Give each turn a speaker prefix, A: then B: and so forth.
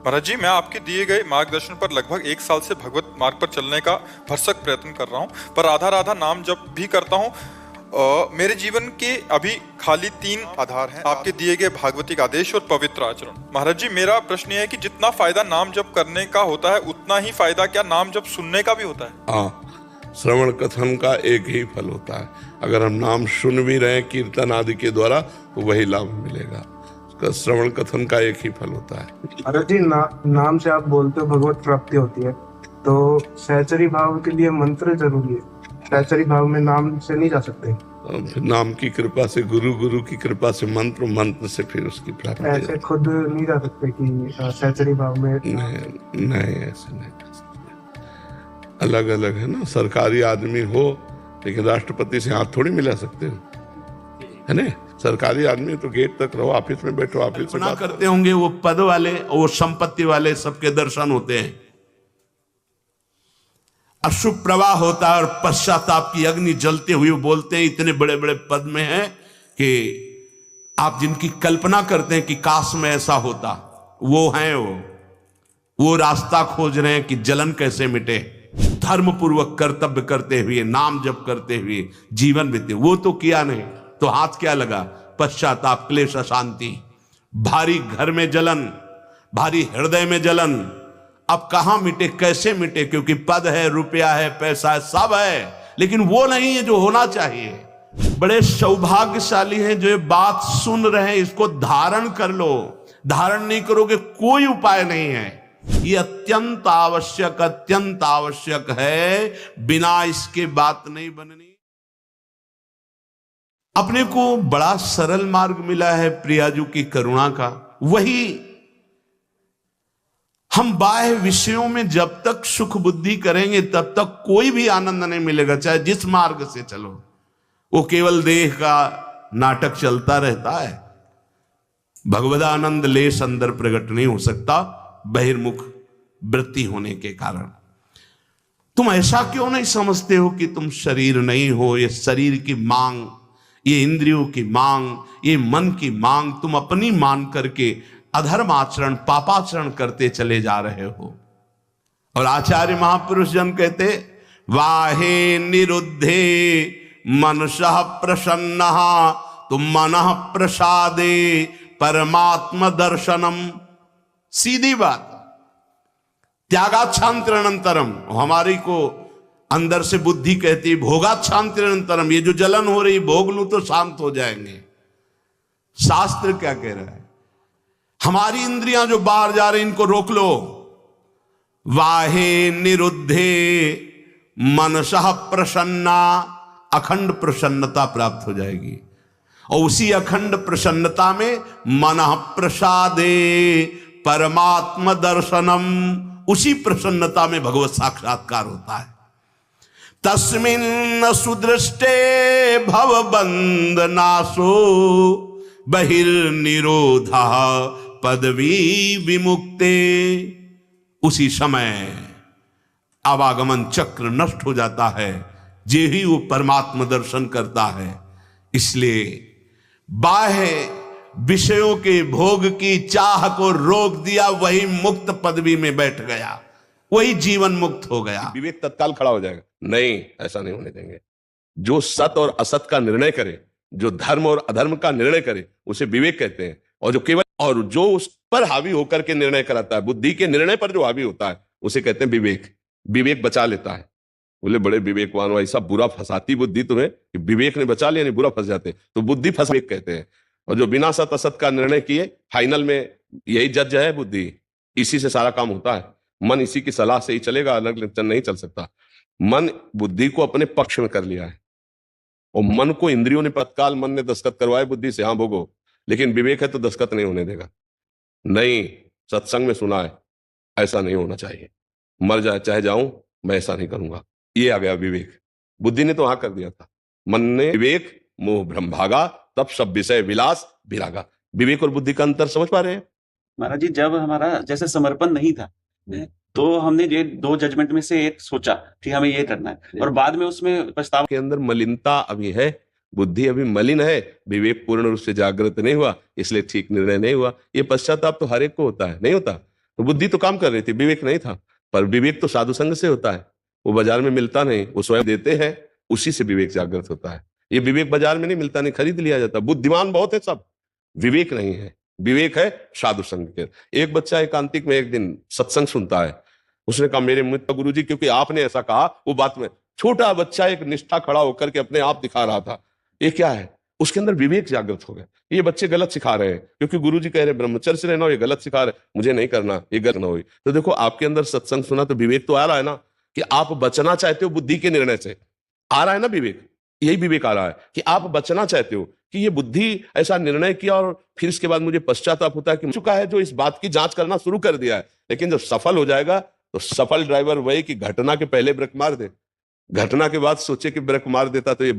A: महाराज जी, मैं आपके दिए गए मार्गदर्शन पर लगभग 1 साल से भगवत मार्ग पर चलने का भरसक प्रयत्न कर रहा हूँ, पर आधा आधा नाम जब भी करता हूँ मेरे जीवन के अभी खाली 3 आधार हैं, आपके दिए गए भागवतिक आदेश और पवित्र आचरण। महाराज जी, मेरा प्रश्न यह है कि जितना फायदा नाम जप करने का होता है, उतना ही फायदा क्या नाम जप सुनने का भी होता है?
B: हाँ, श्रवण कथन का एक ही फल होता है। अगर हम नाम सुन भी रहे हैं कीर्तन आदि के द्वारा, तो वही लाभ मिलेगा। श्रवण कथन का एक ही फल होता है।
C: महाराज जी, नाम से आप बोलते हो भगवत प्राप्ति होती है, तो सहचरी भाव के लिए मंत्र जरूरी है। सहचरी भाव में नाम से नहीं जा सकते।
B: फिर नाम की कृपा से, गुरु की कृपा से, मंत्र से फिर उसकी प्राप्ति।
C: ऐसे खुद नहीं जा सकते कि सहचरी भाव में?
B: नहीं, ऐसे नहीं कर सकते। अलग अलग है ना। सरकारी आदमी हो लेकिन राष्ट्रपति से हाथ थोड़ी मिला सकते हो, है ना। सरकारी आदमी तो गेट तक रहो, ऑफिस में बैठो, ऑफिस में
D: करते होंगे। वो पद वाले, वो संपत्ति वाले, सबके दर्शन होते हैं। अशुभ प्रवाह होता है और पश्चाताप की अग्नि जलते हुए बोलते हैं। इतने बड़े बड़े पद में हैं कि आप जिनकी कल्पना करते हैं कि काश में ऐसा होता, वो हैं। वो रास्ता खोज रहे हैं कि जलन कैसे मिटे। धर्म पूर्वक कर्तव्य करते हुए, नाम जप करते हुए जीवन बीते। वो तो किया नहीं, तो हाथ क्या लगा? पश्चाताप, क्लेश, अशांति, भारी घर में जलन, भारी हृदय में जलन। अब कहां मिटे, कैसे मिटे? क्योंकि पद है, रुपया है, पैसा है, सब है, लेकिन वो नहीं है जो होना चाहिए। बड़े सौभाग्यशाली हैं जो ये बात सुन रहे हैं। इसको धारण कर लो। धारण नहीं करोगे कोई उपाय नहीं है। ये अत्यंत आवश्यक है। बिना इसके बात नहीं बननी। अपने को बड़ा सरल मार्ग मिला है प्रियाजू की करुणा का। वही हम बाह्य विषयों में जब तक सुख बुद्धि करेंगे, तब तक कोई भी आनंद नहीं मिलेगा, चाहे जिस मार्ग से चलो। वो केवल देह का नाटक चलता रहता है। भगवदानंद लेश अंदर प्रकट नहीं हो सकता, बहिर्मुख वृत्ति होने के कारण। तुम ऐसा क्यों नहीं समझते हो कि तुम शरीर नहीं हो? ये शरीर की मांग, ये इंद्रियों की मांग, ये मन की मांग तुम अपनी मान करके अधर्म आचरण, पापाचरण करते चले जा रहे हो। और आचार्य महापुरुष जन कहते, वाहे निरुद्धे मनसः प्रसन्न तुम मनः प्रसादे परमात्म दर्शनम। सीधी बात। त्यागाच्छांतिरनंतरम, हमारी को अंदर से बुद्धि कहती भोगाच्छांतिरनंतरम। ये जो जलन हो रही, भोग लूं तो शांत हो जाएंगे। शास्त्र क्या कह रहा है? हमारी इंद्रियां जो बाहर जा रही, इनको रोक लो। वाहे निरुद्धे मनसः प्रसन्ना, अखंड प्रसन्नता प्राप्त हो जाएगी। और उसी अखंड प्रसन्नता में मनः प्रसादे परमात्म दर्शनम, उसी प्रसन्नता में भगवत साक्षात्कार होता है। तस्मिन् सुदृष्टे भवबंध नाशो बहिर्निरोधा पदवी विमुक्ते। उसी समय आवागमन चक्र नष्ट हो जाता है, जे ही वो परमात्म दर्शन करता है। इसलिए बाह्य विषयों के भोग की चाह को रोक दिया, वही मुक्त पदवी में बैठ गया, वही जीवन मुक्त हो गया।
B: विवेक तत्काल खड़ा हो जाएगा। नहीं, ऐसा नहीं होने देंगे। जो सत और असत का निर्णय करे, जो धर्म और अधर्म का निर्णय करे, उसे विवेक कहते हैं। और जो उस पर हावी होकर के निर्णय कराता है, बुद्धि के निर्णय पर जो हावी होता है, उसे कहते हैं विवेक। विवेक बचा लेता है। बोले बड़े विवेकवान हो, ऐसा बुरा फंसाती बुद्धि तुम्हें कि विवेक ने बचा लिया, नहीं बुरा फंस जाते, तो बुद्धि फंसा कहते हैं। और जो बिना सत असत का निर्णय किए, फाइनल में यही जज है बुद्धि। इसी से सारा काम होता है। मन इसी की सलाह से ही चलेगा, अलग नहीं चल सकता। मन बुद्धि को अपने पक्ष में कर लिया है, और मन को इंद्रियों ने तत्काल, मन ने दस्तखत करवाए बुद्धि से, हाँ भोगो। लेकिन विवेक है तो दस्तखत नहीं होने देगा। नहीं, सत्संग में सुना है, ऐसा नहीं होना चाहिए, मर जाए चाहे जाऊं, मैं ऐसा नहीं करूंगा। ये आ गया विवेक। बुद्धि ने तो हाँ कर दिया था। मन ने विवेक मोह भ्रम भागा, तब सब विषय विलास विरागा। विवेक और बुद्धि का अंतर समझ पा रहे हैं?
E: महाराज जी, जब हमारा जैसे समर्पण नहीं था, तो हमने ये 2 जजमेंट में से एक सोचा कि हमें ये करना है, और बाद में उसमें पछतावा
B: के अंदर मलिनता अभी है, बुद्धि अभी मलिन है, विवेक पूर्ण रूप से जागृत नहीं हुआ, इसलिए ठीक निर्णय नहीं हुआ। ये पश्चाताप तो हर एक को होता है, नहीं होता? तो बुद्धि तो काम कर रही थी, विवेक नहीं था। पर विवेक तो साधु संग से होता है, वो बाजार में मिलता नहीं, वो स्वयं देते हैं, उसी से विवेक जागृत होता है। ये विवेक बाजार में नहीं मिलता, नहीं खरीद लिया जाता। बुद्धिमान बहुत है सब, विवेक नहीं है। विवेक है साधु संग के। एक बच्चा एकांतिक में एक दिन सत्संग सुनता है, उसने कहा मेरे मित्र गुरुजी क्योंकि आपने ऐसा कहा, वो बात में छोटा बच्चा एक निष्ठा खड़ा होकर के अपने आप दिखा रहा था, ये क्या है, उसके अंदर विवेक जागृत हो गया। ये बच्चे गलत सिखा रहे हैं, क्योंकि गुरुजी कह रहे ब्रह्मचर्य से रहना, ये गलत सिखा रहे, मुझे नहीं करना, ये गलत ना हुई। तो देखो आपके अंदर सत्संग सुना तो विवेक तो आ रहा है ना, कि आप बचना चाहते हो बुद्धि के निर्णय से, आ रहा है ना विवेक। यही विवेक आ रहा है कि आप बचना चाहते हो कि ये बुद्धि ऐसा निर्णय किया और फिर इसके बाद मुझे पश्चाताप होता है कि चुका है, जो इस बात की जांच करना शुरू कर दिया है। लेकिन जब सफल हो जाएगा तो सफल ड्राइवर वही कि घटना के पहले ब्रेक मार दे, घटना के बाद सोचे कि ब्रेक मार देता तो ये